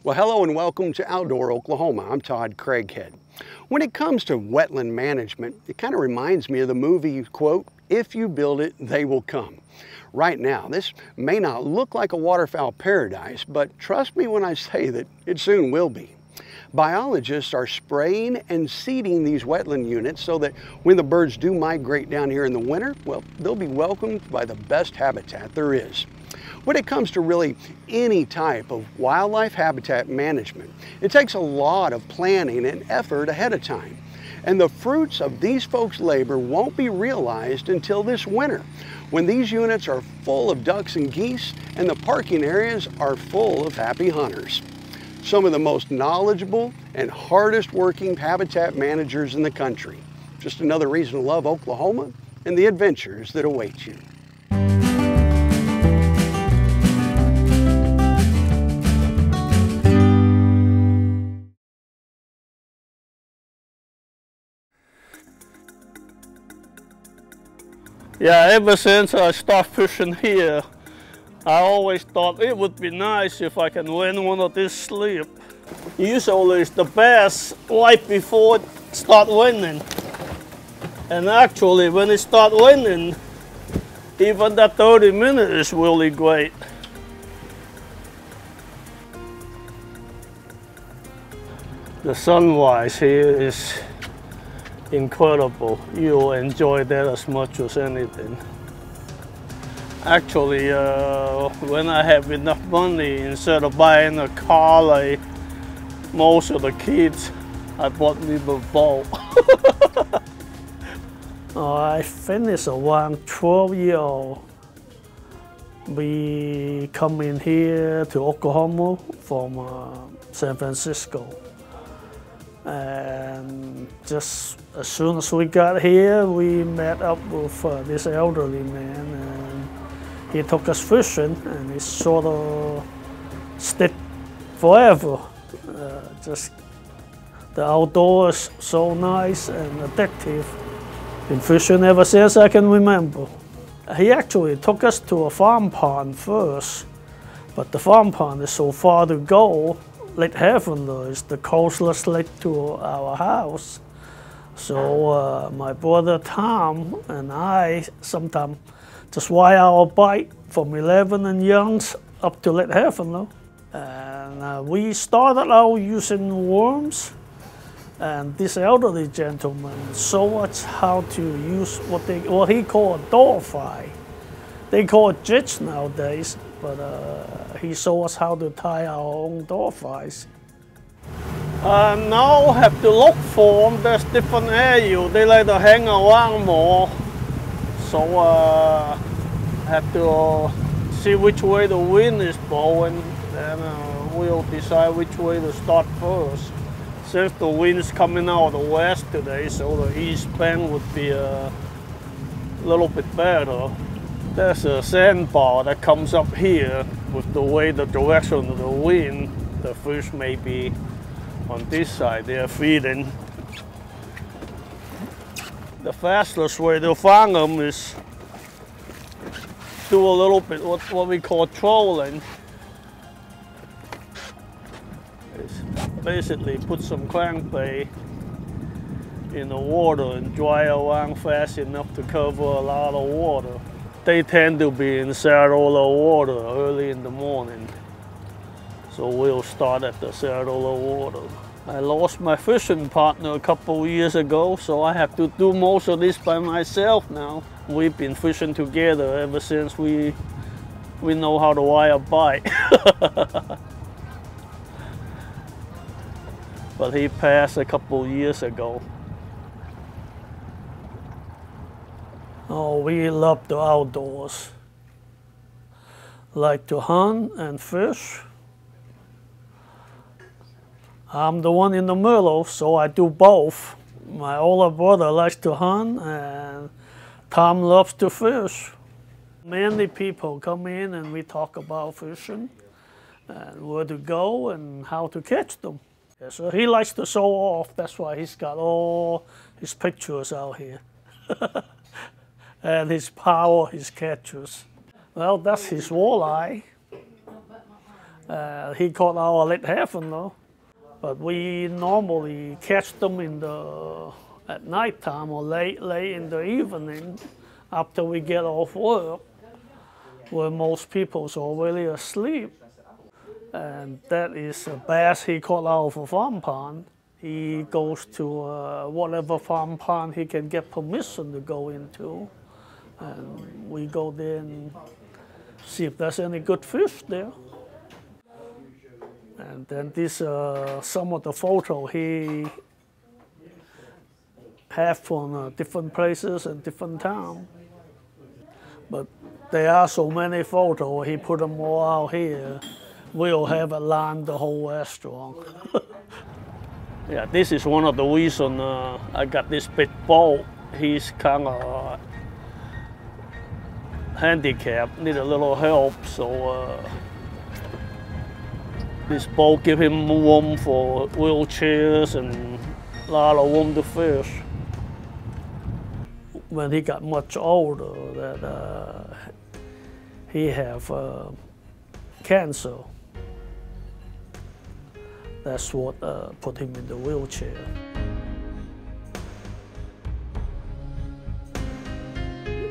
Well, hello and welcome to Outdoor Oklahoma. I'm Todd Craighead. When it comes to wetland management, it kind of reminds me of the movie, quote, "If you build it, they will come." Right now, this may not look like a waterfowl paradise, but trust me when I say that it soon will be. Biologists are spraying and seeding these wetland units so that when the birds do migrate down here in the winter, well, they'll be welcomed by the best habitat there is. When it comes to really any type of wildlife habitat management, it takes a lot of planning and effort ahead of time. And the fruits of these folks' labor won't be realized until this winter, when these units are full of ducks and geese and the parking areas are full of happy hunters. Some of the most knowledgeable and hardest working habitat managers in the country. Just another reason to love Oklahoma and the adventures that await you. Yeah, ever since I started fishing here, I always thought it would be nice if I can win one of these slip. Usually it's the best right before it start winning. And actually when it start winning, even that 30 minutes is really great. The sunrise here is incredible. You'll enjoy that as much as anything. Actually, when I have enough money, instead of buying a car like most of the kids, I bought me a boat. I finished around 12 years old. We come in here to Oklahoma from San Francisco. And just as soon as we got here, we met up with this elderly man, and he took us fishing, and it sort of stayed forever. Just the outdoors so nice and addictive. Been fishing ever since I can remember. He actually took us to a farm pond first, but the farm pond is so far to go. Lake Havner is the closest lake to our house. So my brother Tom and I sometimes just ride our bike from 11 and Youngs up to Lake Havner. And we started out using worms. And this elderly gentleman showed us how to use what he called a door fly. They call it jigs nowadays, but he showed us how to tie our own door flies. Now have to look for them. There's different areas. They like to hang around more. So have to see which way the wind is blowing, and we'll decide which way to start first. Since the wind's coming out of the west today, so the east bank would be a little bit better. There's a sandbar that comes up here. With the way the direction of the wind, the fish may be on this side, they're feeding. The fastest way to find them is do a little bit what we call trolling. It's basically put some crankbait in the water and dry around fast enough to cover a lot of water. They tend to be in Saratoga water early in the morning. So we'll start at the Saratoga water. I lost my fishing partner a couple years ago, so I have to do most of this by myself now. We've been fishing together ever since we know how to wire bite. But he passed a couple years ago. Oh, we love the outdoors. Like to hunt and fish. I'm the one in the middle, so I do both. My older brother likes to hunt, and Tom loves to fish. Many people come in and we talk about fishing, and where to go and how to catch them. Yeah, so he likes to show off, that's why he's got all his pictures out here. And his power, his catches. Well, that's his walleye. He caught our late haven though, but we normally catch them at night time or late in the evening after we get off work, where most people's already asleep. And that is a bass he caught out of a farm pond. He goes to whatever farm pond he can get permission to go into, and we go there and see if there's any good fish there. And then this some of the photo he have from different places and different towns. But there are so many photos, he put them all out here. We'll have it line the whole restaurant. Yeah, this is one of the reasons I got this big boat. He's kind of handicapped, need a little help, so this boat give him room for wheelchairs and a lot of room to fish. When he got much older, that he have cancer. That's what put him in the wheelchair.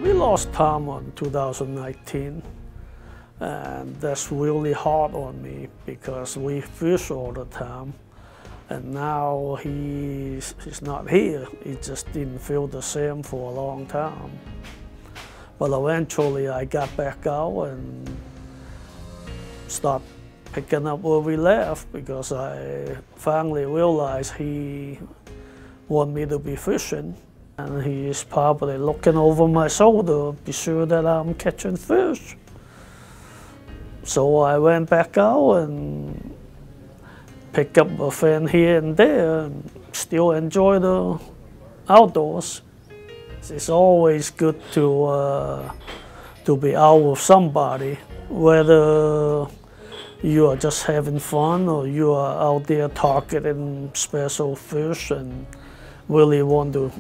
We lost Tom in 2019, and that's really hard on me because we fish all the time, and now he's not here. He just didn't feel the same for a long time. But eventually I got back out and started picking up where we left because I finally realized he wanted me to be fishing. And he is probably looking over my shoulder, be sure that I'm catching fish. So I went back out and picked up a fin here and there and still enjoy the outdoors. It's always good to be out with somebody, whether you are just having fun or you are out there targeting special fish and really want to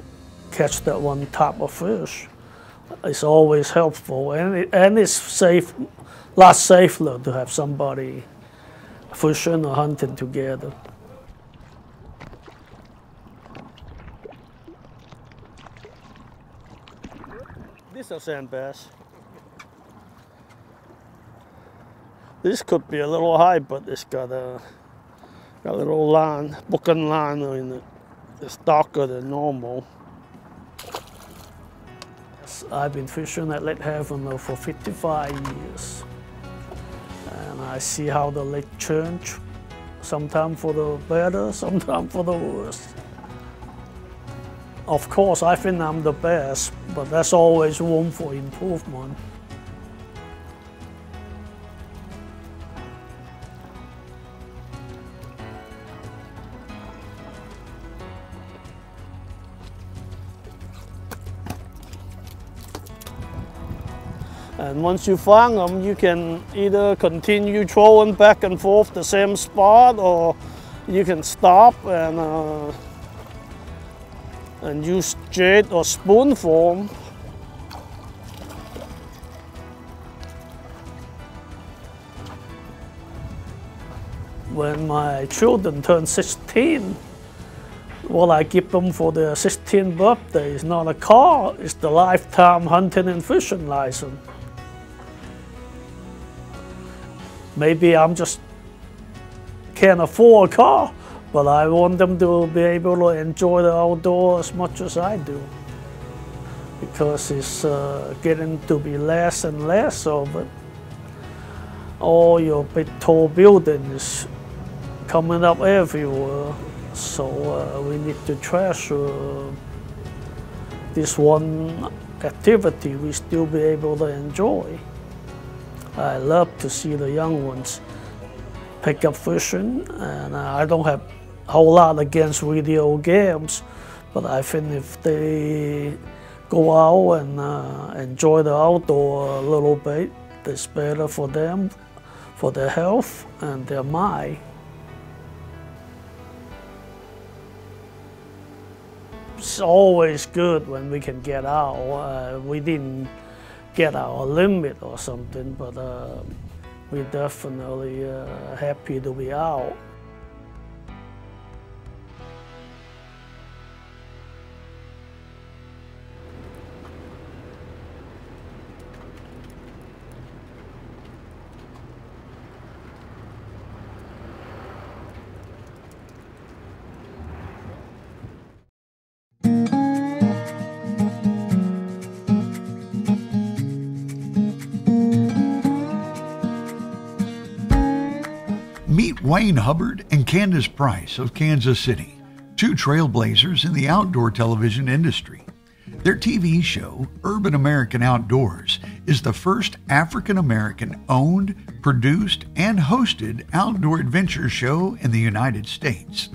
catch that one type of fish. It's always helpful, and it's safe, a lot safer to have somebody fishing or hunting together. This is a sand bass. This could be a little high, but it's got a little line, booking line in it. It's darker than normal. I've been fishing at Lake Haven for 55 years. And I see how the lake change, sometimes for the better, sometimes for the worse. Of course, I think I'm the best, but there's always room for improvement. And once you find them, you can either continue throwing back and forth the same spot, or you can stop and use jig or spoon for them. When my children turn 16, what I give them for their 16th birthday is not a car, it's the lifetime hunting and fishing license. Maybe I'm just can't afford a car, but I want them to be able to enjoy the outdoors as much as I do. Because it's getting to be less and less of it. All your big tall buildings coming up everywhere. So we need to treasure this one activity we still be able to enjoy. I love to see the young ones pick up fishing, and I don't have a whole lot against video games, but I think if they go out and enjoy the outdoor a little bit, it's better for them, for their health and their mind. It's always good when we can get out. We didn't get our limit or something, but we're definitely happy to be out. Meet Wayne Hubbard and Candace Price of Kansas City, two trailblazers in the outdoor television industry. Their TV show, Urban American Outdoors, is the first African-American owned, produced, and hosted outdoor adventure show in the United States.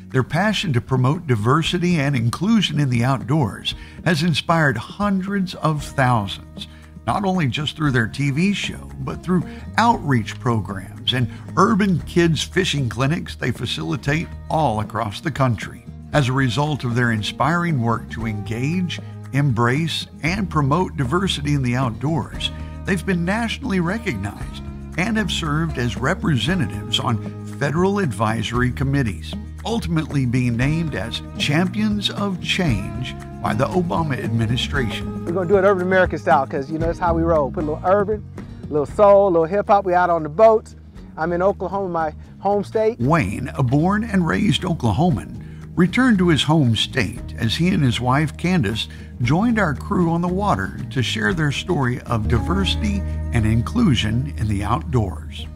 Their passion to promote diversity and inclusion in the outdoors has inspired hundreds of thousands, not only just through their TV show, but through outreach programs and urban kids fishing clinics they facilitate all across the country. As a result of their inspiring work to engage, embrace, and promote diversity in the outdoors, they've been nationally recognized and have served as representatives on federal advisory committees, ultimately being named as Champions of Change by the Obama administration. We're gonna do it Urban American style because, you know, that's how we roll. Put a little urban, a little soul, a little hip hop. We out on the boats. I'm in Oklahoma, my home state. Wayne, a born and raised Oklahoman, returned to his home state as he and his wife Candace joined our crew on the water to share their story of diversity and inclusion in the outdoors.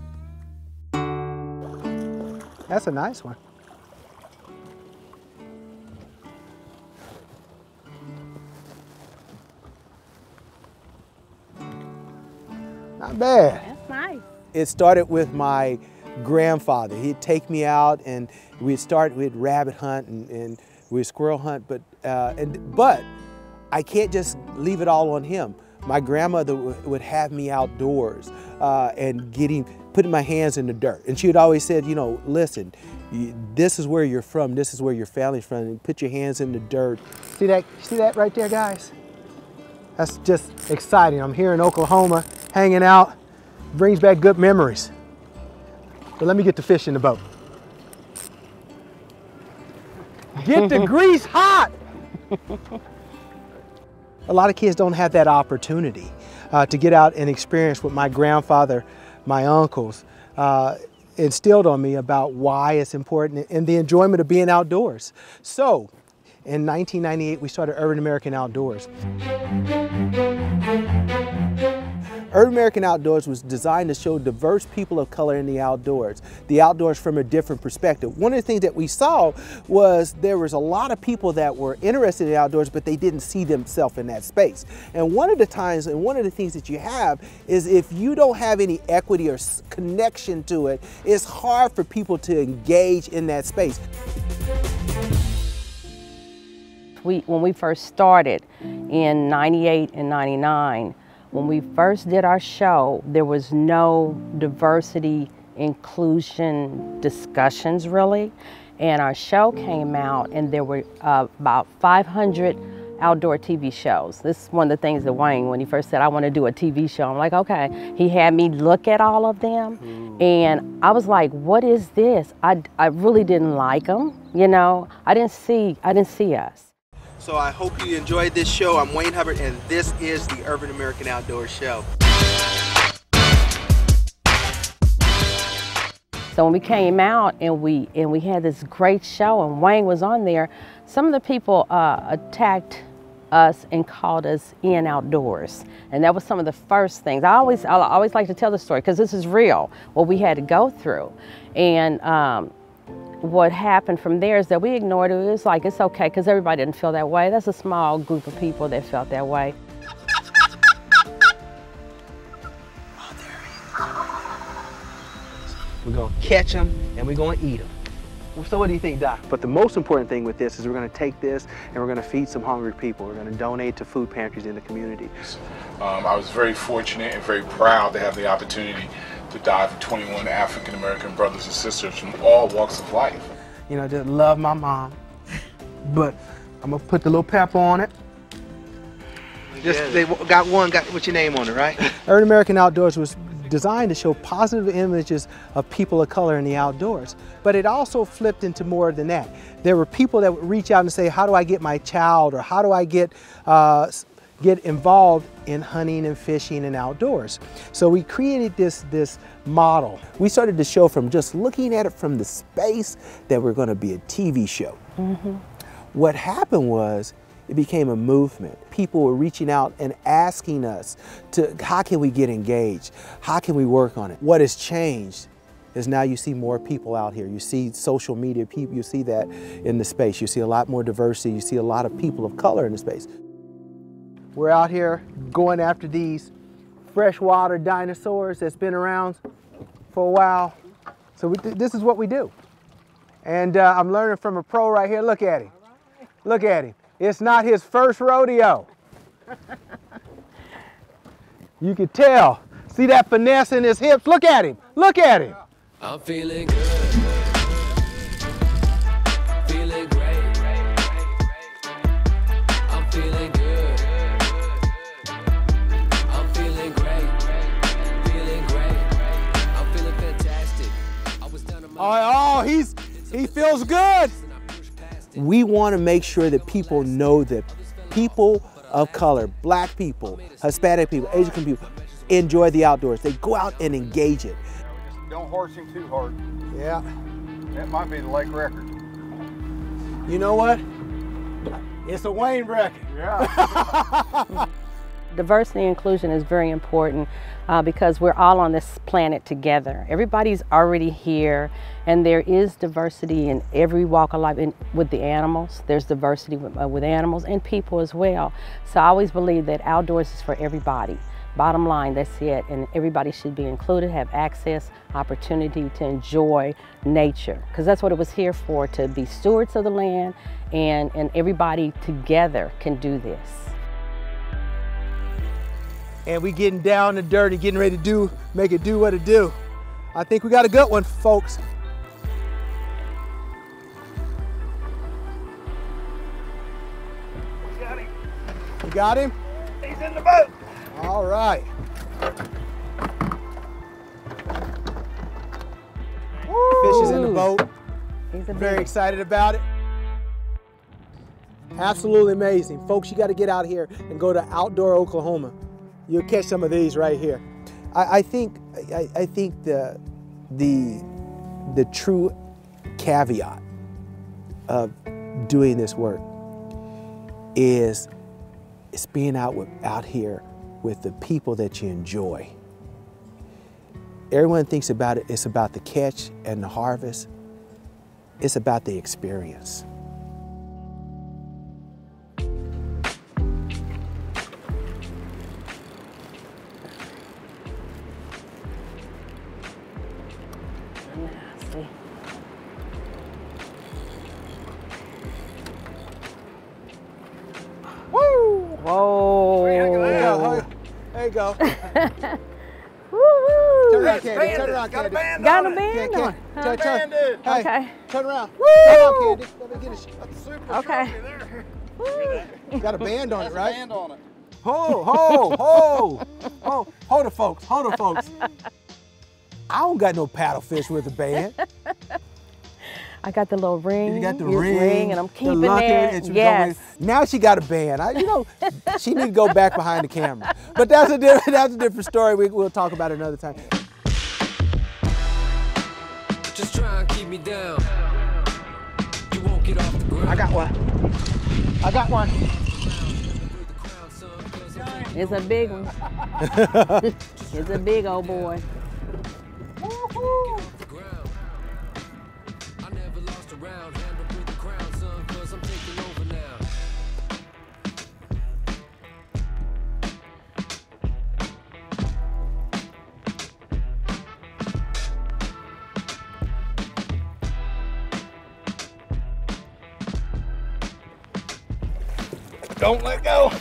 That's a nice one. Not bad. That's nice. It started with my grandfather. He'd take me out and we'd rabbit hunt and we'd squirrel hunt, but I can't just leave it all on him. My grandmother would have me outdoors and putting my hands in the dirt. And she would always said, you know, listen, this is where you're from, this is where your family's from, and put your hands in the dirt. See that right there, guys? That's just exciting. I'm here in Oklahoma, hanging out, brings back good memories. But let me get the fish in the boat. Get the grease hot! A lot of kids don't have that opportunity to get out and experience what my grandfather, my uncles, instilled on me about why it's important and the enjoyment of being outdoors. So, in 1998, we started Urban American Outdoors. Urban American Outdoors was designed to show diverse people of color in the outdoors from a different perspective. One of the things that we saw was there was a lot of people that were interested in the outdoors, but they didn't see themselves in that space. And one of the times, and one of the things that you have is if you don't have any equity or connection to it, it's hard for people to engage in that space. When we first started in 98 and 99, when we first did our show, there was no diversity, inclusion discussions really. And our show came out and there were about 500 outdoor TV shows. This is one of the things that Wayne, when he first said, I want to do a TV show, I'm like, okay. He had me look at all of them and I was like, what is this? I really didn't like them, you know. I didn't see us. So I hope you enjoyed this show. I'm Wayne Hubbard, and this is the Urban American Outdoors Show. So when we came out and we had this great show and Wayne was on there, some of the people attacked us and called us in outdoors. And that was some of the first things. I always like to tell the story because this is real, what we had to go through. And what happened from there is that we ignored it. It was like, it's okay, because everybody didn't feel that way. That's a small group of people that felt that way. We're going to catch them and we're going to eat them. So what do you think, Doc? But the most important thing with this is we're going to take this and we're going to feed some hungry people. We're going to donate to food pantries in the community. I was very fortunate and very proud to have the opportunity to dive with 21 African-American brothers and sisters from all walks of life. You know, just love my mom, but I'm gonna put the little pepper on it. Just, they got what's your name on it, right? Urban American Outdoors was designed to show positive images of people of color in the outdoors. But it also flipped into more than that. There were people that would reach out and say, how do I get my child, or how do I get involved in hunting and fishing and outdoors? So we created this model. We started to show from just looking at it from the space that we're going to be a TV show. What happened was it became a movement. People were reaching out and asking us how can we get engaged? How can we work on it? What has changed is now you see more people out here. You see social media people, you see that in the space. You see a lot more diversity. You see a lot of people of color in the space. We're out here going after these freshwater dinosaurs that's been around for a while. So this is what we do. And I'm learning from a pro right here. Look at him. Look at him. It's not his first rodeo. You can tell. See that finesse in his hips? Look at him. Look at him. I'm feeling good. Feeling great. I'm feeling good. I'm feeling great. Feeling great. I'm feeling fantastic. I was down to my He feels good. We want to make sure that people know that people of color, black people, Hispanic people, Asian people, enjoy the outdoors. They go out and engage it. Don't horse him too hard. Yeah. That might be the lake record. You know what? It's a Wayne record. Yeah. Diversity and inclusion is very important because we're all on this planet together. Everybody's already here, and there is diversity in every walk of life. With the animals, there's diversity with animals and people as well. So I always believe that outdoors is for everybody. Bottom line, that's it. And everybody should be included, have access, opportunity to enjoy nature. Because that's what it was here for, to be stewards of the land, and everybody together can do this. And we getting down and dirty, getting ready to make it do what it do. I think we got a good one, folks. Got him. You got him? He's in the boat. All right. Fish is in the boat. Very excited about it. Absolutely amazing. Folks, you got to get out here and go to Outdoor Oklahoma. You'll catch some of these right here. I think the true caveat of doing this work is being out here with the people that you enjoy. Everyone thinks about it, it's about the catch and the harvest. It's about the experience. Woo! Whoa! There you go. Woo-woo! Turn around, Candy. Turn around, Candy. Got a band on. Hey, Okay. turn around. Woo! Turn around, Candy. Let me get a shot. Super Okay. trophy there. Woo! Got a band on it, right? Band on it. Hold it, folks. Hold it, folks. I don't got no paddlefish with a band. I got the little ring. You got the Use ring, and I'm the keeping locket, it. and Yes. now she got a band. She need to go back behind the camera. But that's a different story. We'll talk about it another time. just try and keep me down. You won't get off the ground. I got one. It's a big one. It's a big old boy. I never lost a round, handled with the crown, son, 'cause I'm taking over now. Don't let go.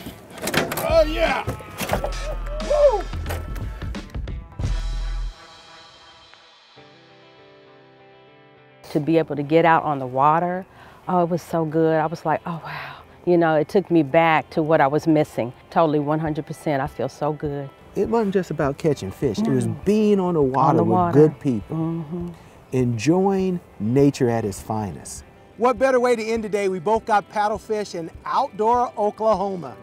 Oh yeah. Woo. To be able to get out on the water, oh, it was so good. I was like, oh wow. You know, it took me back to what I was missing. Totally 100%. I feel so good. it wasn't just about catching fish. It was being on the water with good people, enjoying nature at its finest. What better way to end the day? We both got paddlefish in Outdoor, Oklahoma.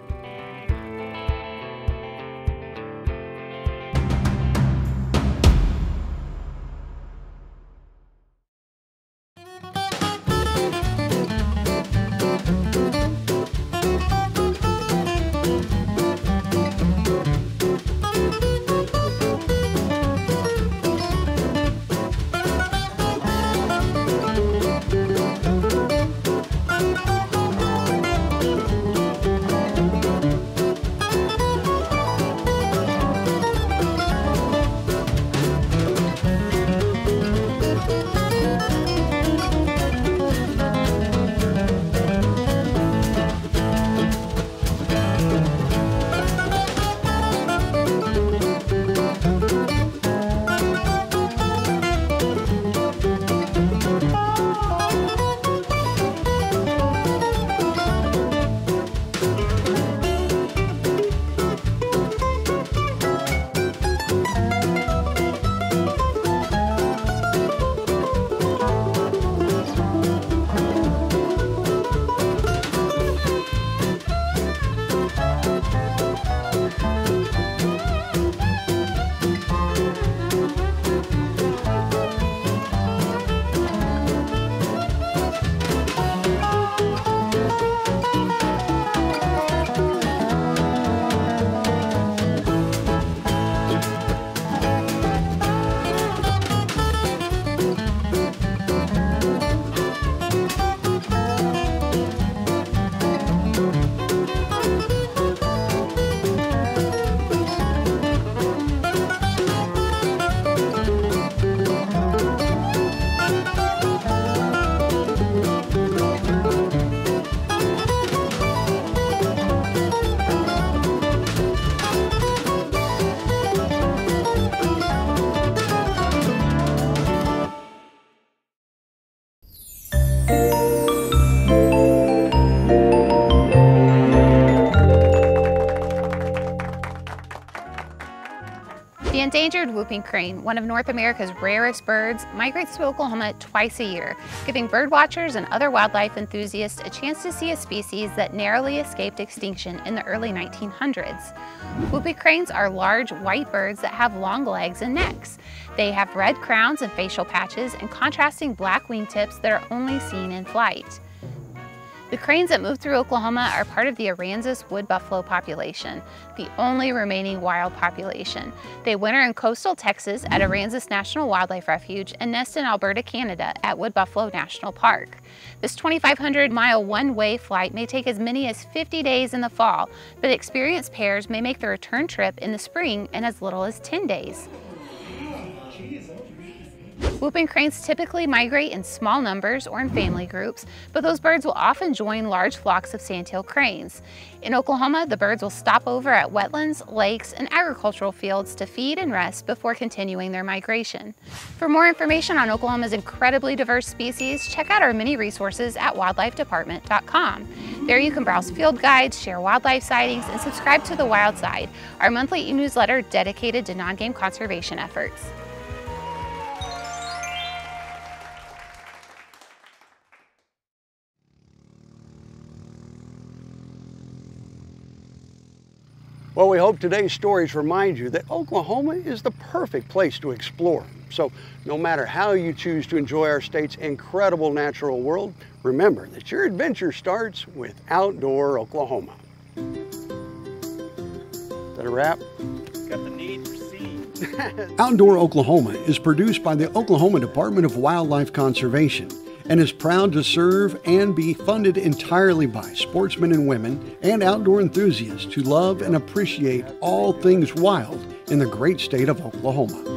The endangered whooping crane, one of North America's rarest birds, migrates to Oklahoma twice a year, giving bird watchers and other wildlife enthusiasts a chance to see a species that narrowly escaped extinction in the early 1900s. Whooping cranes are large white birds that have long legs and necks. They have red crowns and facial patches and contrasting black wingtips that are only seen in flight. The cranes that move through Oklahoma are part of the Aransas wood buffalo population, the only remaining wild population. They winter in coastal Texas at Aransas National Wildlife Refuge and nest in Alberta, Canada at Wood Buffalo National Park. This 2,500-mile one-way flight may take as many as 50 days in the fall, but experienced pairs may make the return trip in the spring in as little as 10 days. Whooping cranes typically migrate in small numbers or in family groups, but those birds will often join large flocks of sandhill cranes. In Oklahoma, the birds will stop over at wetlands, lakes, and agricultural fields to feed and rest before continuing their migration. For more information on Oklahoma's incredibly diverse species, check out our many resources at wildlifedepartment.com. There you can browse field guides, share wildlife sightings, and subscribe to The Wild Side, our monthly e-newsletter dedicated to non-game conservation efforts. Well, we hope today's stories remind you that Oklahoma is the perfect place to explore. So no matter how you choose to enjoy our state's incredible natural world, remember that your adventure starts with Outdoor Oklahoma. Is that a wrap? Got the need for seed. Outdoor Oklahoma is produced by the Oklahoma Department of Wildlife Conservation and is proud to serve and be funded entirely by sportsmen and women and outdoor enthusiasts who love and appreciate all things wild in the great state of Oklahoma.